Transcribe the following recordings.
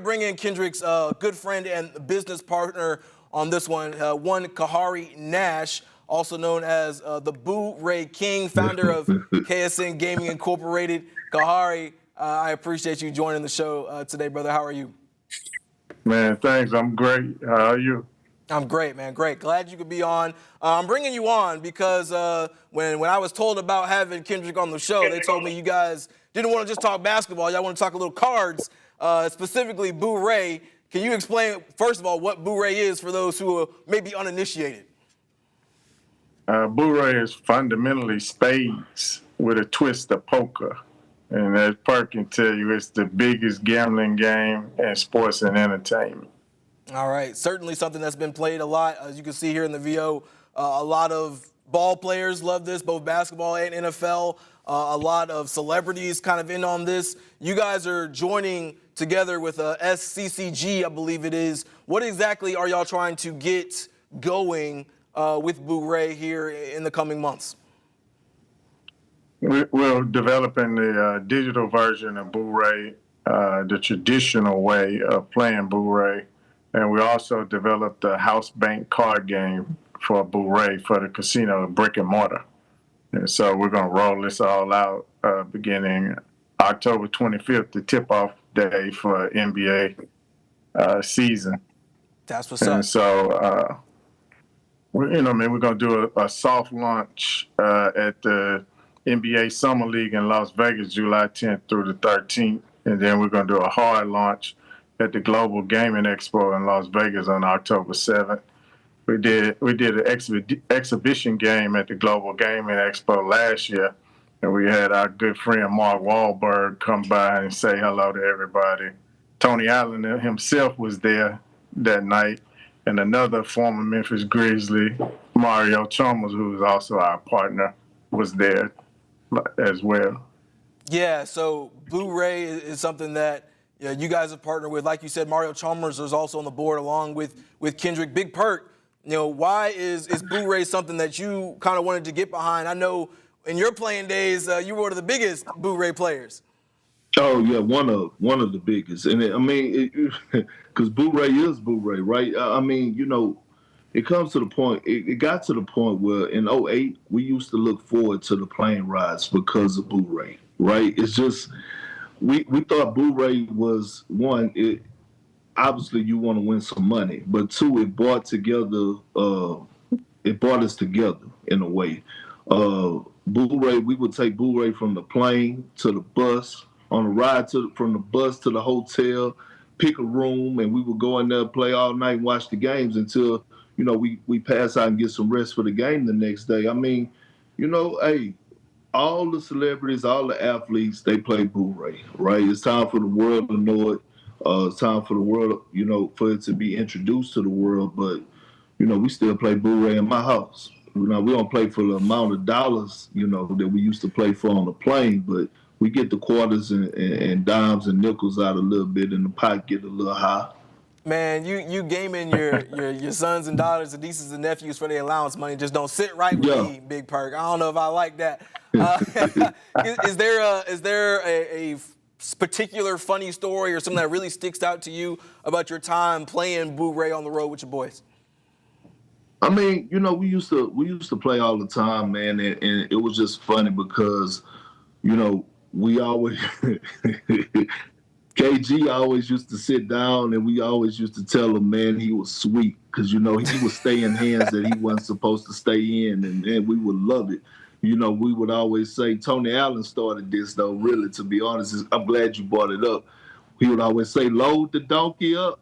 bring in Kendrick's good friend and business partner on this one, one Kahari Nash, also known as the BooRay King, founder of KSN Gaming Incorporated. Kahari, I appreciate you joining the show today, brother. How are you? Man, thanks. I'm great. How are you? I'm great, man. Great. Glad you could be on. I'm bringing you on because when I was told about having Kendrick on the show, they told me you guys didn't want to just talk basketball. Y'all want to talk a little cards, specifically BooRay. Can you explain, first of all, what BooRay is for those who may be uninitiated? BooRay is fundamentally spades with a twist of poker. And as Perk can tell you, it's the biggest gambling game in sports and entertainment. All right. Certainly something that's been played a lot. As you can see here in the VO, a lot of ball players love this, both basketball and NFL. A lot of celebrities kind of in on this. You guys are joining together with SCCG, I believe it is. What exactly are y'all trying to get going with BooRay here in the coming months? We're developing the digital version of BooRay, the traditional way of playing BooRay. And we also developed a house bank card game for BooRay for the casino, brick and mortar. And so we're going to roll this all out beginning October 25th, the tip-off day for NBA season. That's what's up. And so, we're going to do a soft launch at the NBA Summer League in Las Vegas, July 10th through the 13th. And then we're going to do a hard launch at the Global Gaming Expo in Las Vegas on October 7th. We did an exhibition game at the Global Gaming Expo last year, and we had our good friend Mark Wahlberg come by and say hello to everybody. Tony Allen himself was there that night, and another former Memphis Grizzly, Mario Chalmers, who is also our partner, was there as well. Yeah, so BooRay is something that you guys have partnered with. Like you said, Mario Chalmers is also on the board along with Kendrick. Big Perk, why is BooRay something that you kind of wanted to get behind? I know in your playing days, you were one of the biggest BooRay players. Oh yeah, one of the biggest, and because BooRay is BooRay, right? It comes to the point. It got to the point where in 2008 we used to look forward to the plane rides because of BooRay, right? It's just we thought BooRay was one. Obviously you want to win some money, but two, it brought together. It brought us together in a way. BooRay, we would take BooRay from the plane to the bus. On the ride from the bus to the hotel, pick a room, and we would go in there, play all night, and watch the games until, we pass out and get some rest for the game the next day. All the celebrities, all the athletes, they play BooRay, right? It's time for the world to know it. It's time for the world, for it to be introduced to the world. But, we still play BooRay in my house. We don't play for the amount of dollars, that we used to play for on the plane, but we get the quarters and dimes and nickels out a little bit, and the pot get a little high. Man, you gaming your sons and daughters and nieces and nephews for their allowance money just don't sit right with me, Big Perk. I don't know if I like that. Is there a particular funny story or something that really sticks out to you about your time playing BooRay on the road with your boys? We used to play all the time, man, and it was just funny because, we always KG always used to sit down and we always used to tell him, man, he was sweet because, he would stay in hands that he wasn't supposed to stay in, and we would love it. We would always say, Tony Allen started this, though, really, to be honest. I'm glad you brought it up. He would always say, load the donkey up,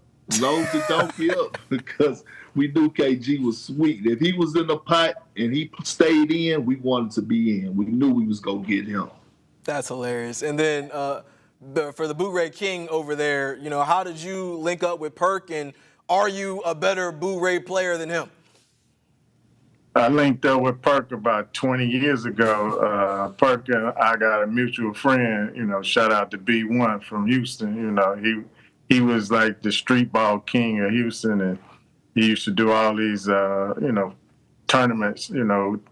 because we knew KG was sweet. If he was in the pot and he stayed in, we wanted to be in. We knew we was going to get him. That's hilarious. And then for the BooRay King over there, how did you link up with Perk, and are you a better BooRay player than him? I linked up with Perk about 20 years ago. Perk and I got a mutual friend, shout out to B1 from Houston. He was like the street ball king of Houston, and he used to do all these, tournaments,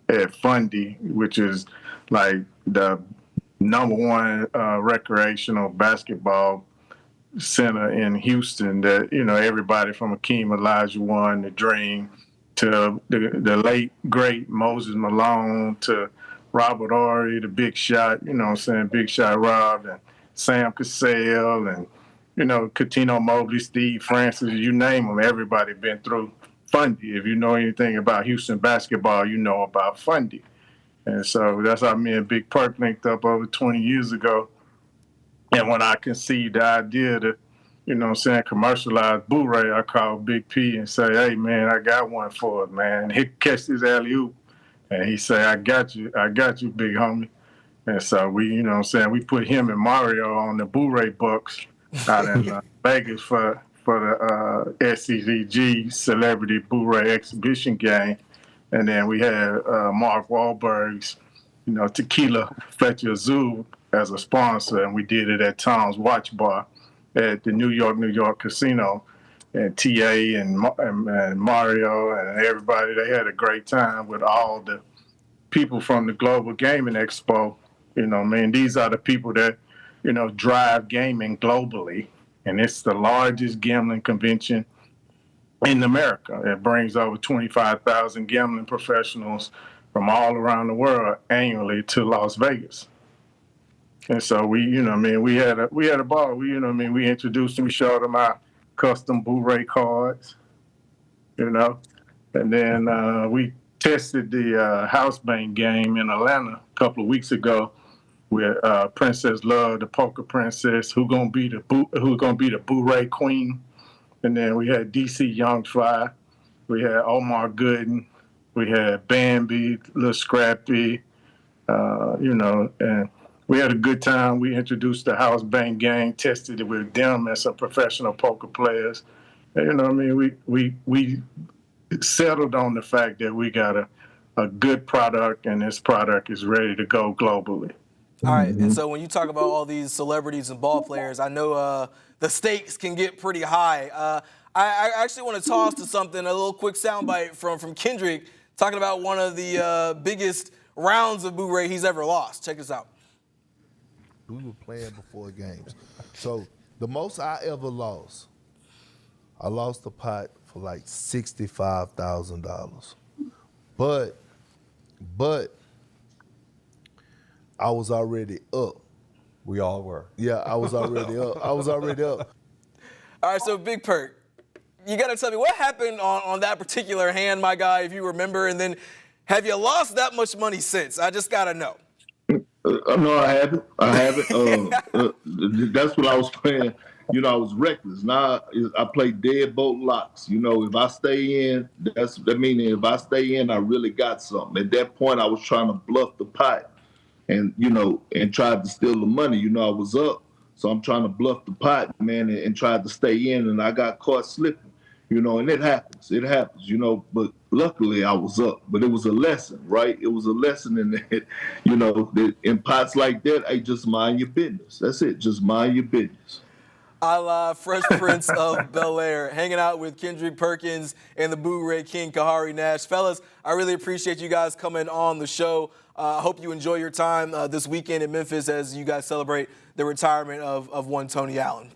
at Fundy, which is like the #1 recreational basketball center in Houston that, everybody from Akeem Olajuwon, the Dream, to the late, great Moses Malone, to Robert Horry, the Big Shot, Big Shot Rob, and Sam Cassell, and, Katino Mobley, Steve Francis, you name them, everybody been through Fundy. If you know anything about Houston basketball, you know about Fundy. And so that's how me and Big Perk linked up over 20 years ago. And when I conceived the idea to, commercialize BooRay, I called Big P and say, hey, man, I got one for it, man. And he catch this alley-oop. And he say, I got you, big homie. And so we, we put him and Mario on the BooRay Bucks out in Vegas for the SCCG Celebrity BooRay Exhibition Game. And then we had Mark Wahlberg's, Tequila Fletcher Azul as a sponsor, and we did it at Tom's Watch Bar at the New York Casino. And TA and Mario and everybody, they had a great time with all the people from the Global Gaming Expo. These are the people that, drive gaming globally. And it's the largest gambling convention in America. It brings over 25,000 gambling professionals from all around the world annually to Las Vegas. And so we had a ball. We introduced them, we showed them our custom BooRay cards, and then we tested the house bank game in Atlanta a couple of weeks ago with Princess Love, the poker princess, who gonna be the BooRay queen. And then we had DC Young Fly, we had Omar Gooden, we had Bambi, Lil Scrappy, and we had a good time. We introduced the house bank game, tested it with them and some professional poker players. And, we settled on the fact that we got a good product, and this product is ready to go globally. All right, and so when you talk about all these celebrities and ball players, I know the stakes can get pretty high. I actually want to toss to something, a little quick soundbite from Kendrick, talking about one of the biggest rounds of BooRay he's ever lost. Check this out. We were playing before games. So the most I ever lost, I lost a pot for like $65,000. But I was already up. We all were. Yeah, I was already up. All right, so Big Perk, you got to tell me what happened on that particular hand, my guy, if you remember, and then have you lost that much money since? I just got to know. No, I haven't. That's what I was playing. I was reckless. Now I play deadbolt locks. If I stay in, that meaning if I stay in, I really got something. At that point, I was trying to bluff the pot, and tried to steal the money. I was up, so I'm trying to bluff the pot, man, and tried to stay in, and I got caught slipping. And it happens, but luckily I was up. But it was a lesson, right? It was a lesson in that, that in pots like that, hey, just mind your business. That's it, just mind your business. A la Fresh Prince of Bel-Air, hanging out with Kendrick Perkins and the BooRay King, Kahari Nash. Fellas, I really appreciate you guys coming on the show. I hope you enjoy your time this weekend in Memphis as you guys celebrate the retirement of one Tony Allen.